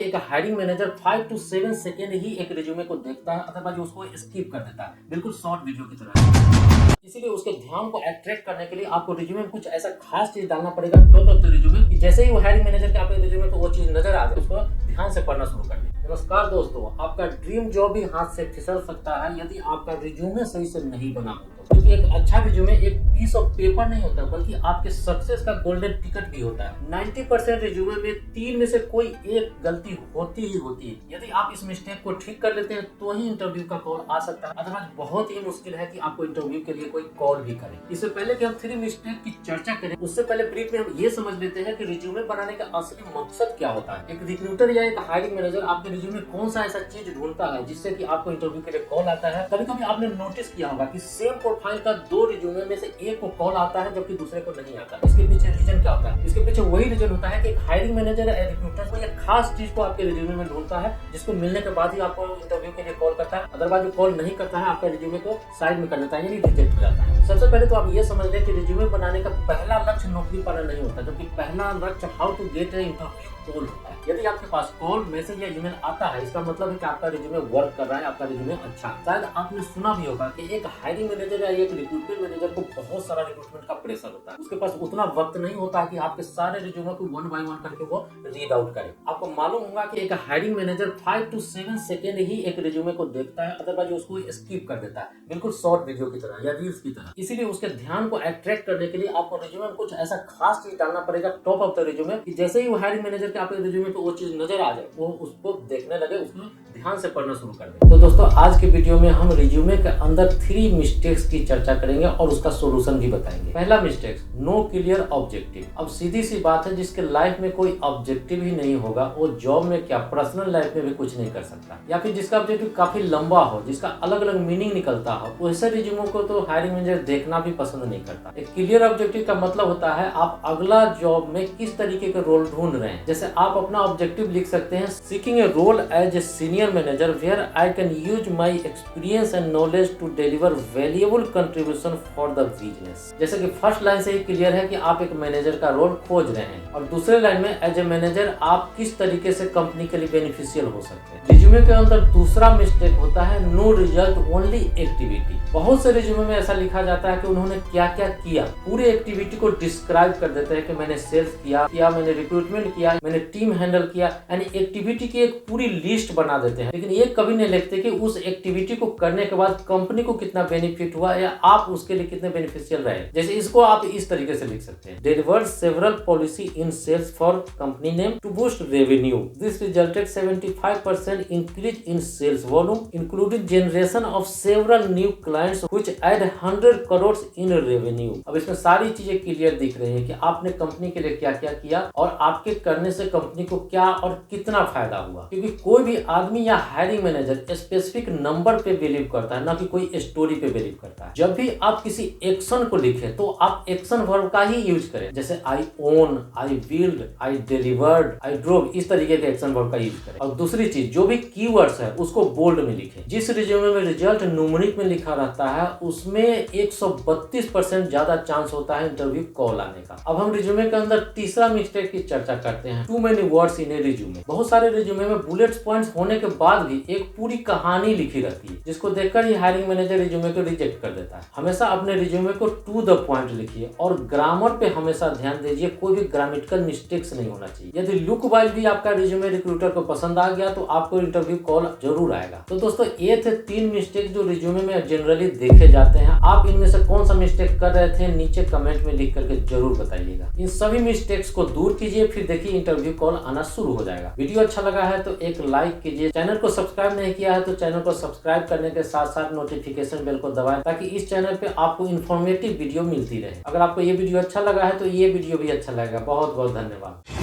एक hiring manager 5 to 7 second ही एक resume को देखता है, अदरवाइज उसको स्किप कर देता है, बिल्कुल शॉर्ट वीडियो की तरह। इसीलिए उसके ध्यान को अट्रैक्ट करने के लिए आपको रिज्यूमे में कुछ ऐसा खास चीज डालना पड़ेगा टॉप ऑफ द रिज्यूमे कि जैसे ही वो हायरिंग मैनेजर के आपके रिज्यूमे को वो चीज नजर आ जाए, उसको ध्यान से पढ़ना शुरू कर दे। नमस्कार दोस्तों, आपका ड्रीम जॉब भी हाथ से फिसल सकता है यदि आपका रिज्यूमे सही से नहीं बना हो तो। क्योंकि एक अच्छा रिज्यूमे एक पीस ऑफ पेपर नहीं होता, बल्कि आपके सक्सेस का गोल्डन टिकट भी होता है। 90% रिज्यूमे में 3 में से कोई एक गलती होती ही होती है। यदि आप इस मिस्टेक को ठीक कर लेते हैं तो ही इंटरव्यू का कॉल आ सकता है, अदरवाइज बहुत ही मुश्किल है कि आपको इंटरव्यू के लिए कोई कॉल भी करे। इससे पहले कि हम 3 मिस्टेक की चर्चा करें, उससे पहले ब्रीफ में हम ये समझ लेते हैं कि रिज्यूमे बनाने का असली मकसद क्या होता है। एक रिक्रूटर या एक हायरिंग मैनेजर आपके रिज्यूमे कौन सा ऐसा चीज ढूंढता है जिससे कि आपको इंटरव्यू के लिए कॉल आता है। कभी कभी आपने नोटिस किया होगा कि सेम प्रोफाइल का 2 रिज्यूमे में से एक को कॉल आता है जबकि दूसरे को नहीं आता। इसके पीछे रीजन क्या होता है? इसके पीछे वही रीजन होता है कि एक हायरिंग मैनेजर या रिक्रूटर कोई खास चीज को आपके रिज्यूमे में ढूंढता है जिसको मिलने के बाद ही आपको इंटरव्यू के लिए कॉल करता है। अदरवाइज जो कॉल नहीं करता है आपके रिज्यूमे को साइड में कर देता है, यानी रिजेक्ट हो जाता है। सबसे पहले तो आप ये समझ लें कि रिज्यूमे बनाने का पहला लक्ष्य नौकरी पाना नहीं होता, जबकि पहला लक्ष्य how to get a interview call होता है। यदि आपके पास कॉल, मैसेज या ईमेल आता है, इसका मतलब है कि आपका रिज्यूमे वर्क कर रहा है, आपका रिज्यूमे अच्छा है। शायद आपने सुना भी होगा कि एक हायरिंग मैनेजर या एक रिक्रूटमेंट मैनेजर को बहुत सारा रिक्रूटमेंट का प्रेशर होता है। उसके पास उतना वक्त नहीं होता कि आपके सारे रिज्यूमे को 1 by 1 करके वो रीड आउट करे। आपको मालूम होगा कि एक हायरिंग मैनेजर 5 to 7 सेकेंड ही एक रिज्यूमे को देखता है, अदरवाइज उसको स्किप कर देता है, बिल्कुल शॉर्ट वीडियो की तरह या रील्स की तरह। इसीलिए उसके ध्यान को अट्रैक्ट करने के लिए आपको रिज्यूमे में कुछ ऐसा खास चीज डालना पड़ेगा टॉप ऑफ द रिज्यूमे कि जैसे ही वो हायरिंग मैनेजर के आपके रिज्यूमे पे वो चीज नजर आ जाए, वो उसको देखने लगे, उसको ध्यान से पढ़ना शुरू कर दे। तो दोस्तों, आज के वीडियो में हम रिज्यूमे के अंदर 3 मिस्टेक्स की चर्चा करेंगे और उसका सोल्यूशन भी बताएंगे। पहला मिस्टेक, नो क्लियर ऑब्जेक्टिव। अब सीधी सी बात है, जिसके लाइफ में कोई ऑब्जेक्टिव ही नहीं होगा वो जॉब में क्या पर्सनल लाइफ में भी कुछ नहीं कर सकता, या फिर जिसका ऑब्जेक्टिव काफी लंबा हो, जिसका अलग अलग मीनिंग निकलता हो, वैसे रिज्यूमे को तो हायरिंग मैनेजर देखना भी पसंद नहीं करता। एक क्लियर ऑब्जेक्टिव का मतलब होता है आप अगला जॉब में किस तरीके के रोल ढूंढ रहे हैं। जैसे आप अपना ऑब्जेक्टिव लिख सकते हैं, seeking a role as a senior manager where I can use my experience and knowledge to deliver valuable contribution for the business. जैसे कि फर्स्ट लाइन से ही क्लियर है कि आप एक मैनेजर का रोल खोज रहे हैं, और दूसरे लाइन में एज ए मैनेजर आप किस तरीके से कंपनी के लिए बेनिफिशियल हो सकते हैं। रिज्यूमे के अंदर दूसरा मिस्टेक होता है, नो रिजल्ट ओनली एक्टिविटी। बहुत से रिज्यूमे में ऐसा लिखा जाता है कि उन्होंने क्या क्या किया, पूरी एक्टिविटी को डिस्क्राइब कर देते हैं कि मैंने सेल्स किया, मैंने रिक्रूटमेंट किया, मैंने टीम हैंडल किया, यानी एक्टिविटी की एक पूरी लिस्ट बना देते हैं। लेकिन ये कभी नहीं लिखते कि उस एक्टिविटी को करने के बाद कंपनी को कितना बेनिफिट हुआ या आप उसके लिए कितने बेनिफिशियल रहे। जैसे इसको आप इस तरीके से लिख सकते हैं, delivered several policy in sales for company name to boost revenue, this resulted 75% increase in sales volume including generation of several new clients which add 100 crore in revenue. अब इसमें सारी चीजें क्लियर दिख रही है कि आपने कंपनी के लिए क्या क्या किया और आपके करने से कंपनी को क्या और कितना फायदा हुआ। क्योंकि कोई भी आदमी या हायरिंग मैनेजर स्पेसिफिक नंबर पे बिलीव करता है, ना कि कोई स्टोरी पे बिलीव करता है। जब भी आप किसी एक्शन को लिखे तो आप एक्शन वर्ब का ही यूज करें, जैसे I own, I build, I delivered, I drove, इस तरीके के एक्शन वर्ब का यूज करें। और दूसरी चीज, जो भी कीवर्ड्स है उसको बोल्ड में लिखें। जिस रिज्यूमे में रिजल्ट न्यूमेरिक में लिखा रहता है उसमें 132% ज्यादा चांस होता है इंटरव्यू कॉल आने का। अब हम रिज्यूमे के अंदर तीसरा मिस्टेक की चर्चा करते हैं, too many words in a resume. बहुत सारे रिज्यूमे में बुलेट्स पॉइंट्स होने के बाद भी एक पूरी कहानी लिखी रहती है, जिसको देखकर ही हायरिंग मैनेजर रिज्यूमे को रिजेक्ट कर देता है। हमेशा अपने रिज्यूमे को टू द पॉइंट लिखिए और ग्रामर पे हमेशा ध्यान दीजिए, कोई भी ग्रामेटिकल मिस्टेक्स नहीं होना चाहिए। यदि लुक वाइज भी आपका रिज्यूमे रिक्रूटर को पसंद आ गया तो आपको इंटरव्यू कॉल जरूर आएगा। तो दोस्तों, ये थे 3 मिस्टेक जो रिज्यूमे में जनरली देखे जाते हैं। आप इनमें से कौन सा मिस्टेक कर रहे थे नीचे कमेंट में लिख करके जरूर बताइएगा। इन सभी मिस्टेक्स को दूर कीजिए, फिर देखिए इंटरव्यू कॉल आना शुरू हो जाएगा। वीडियो अच्छा लगा है तो एक लाइक कीजिए, चैनल को सब्सक्राइब नहीं किया है तो चैनल को सब्सक्राइब करने के साथ साथ नोटिफिकेशन बेल को दबाएं, ताकि इस चैनल पे आपको इन्फॉर्मेटिव वीडियो मिलती रहे। अगर आपको ये वीडियो अच्छा लगा है तो ये वीडियो भी अच्छा लगेगा। बहुत बहुत धन्यवाद।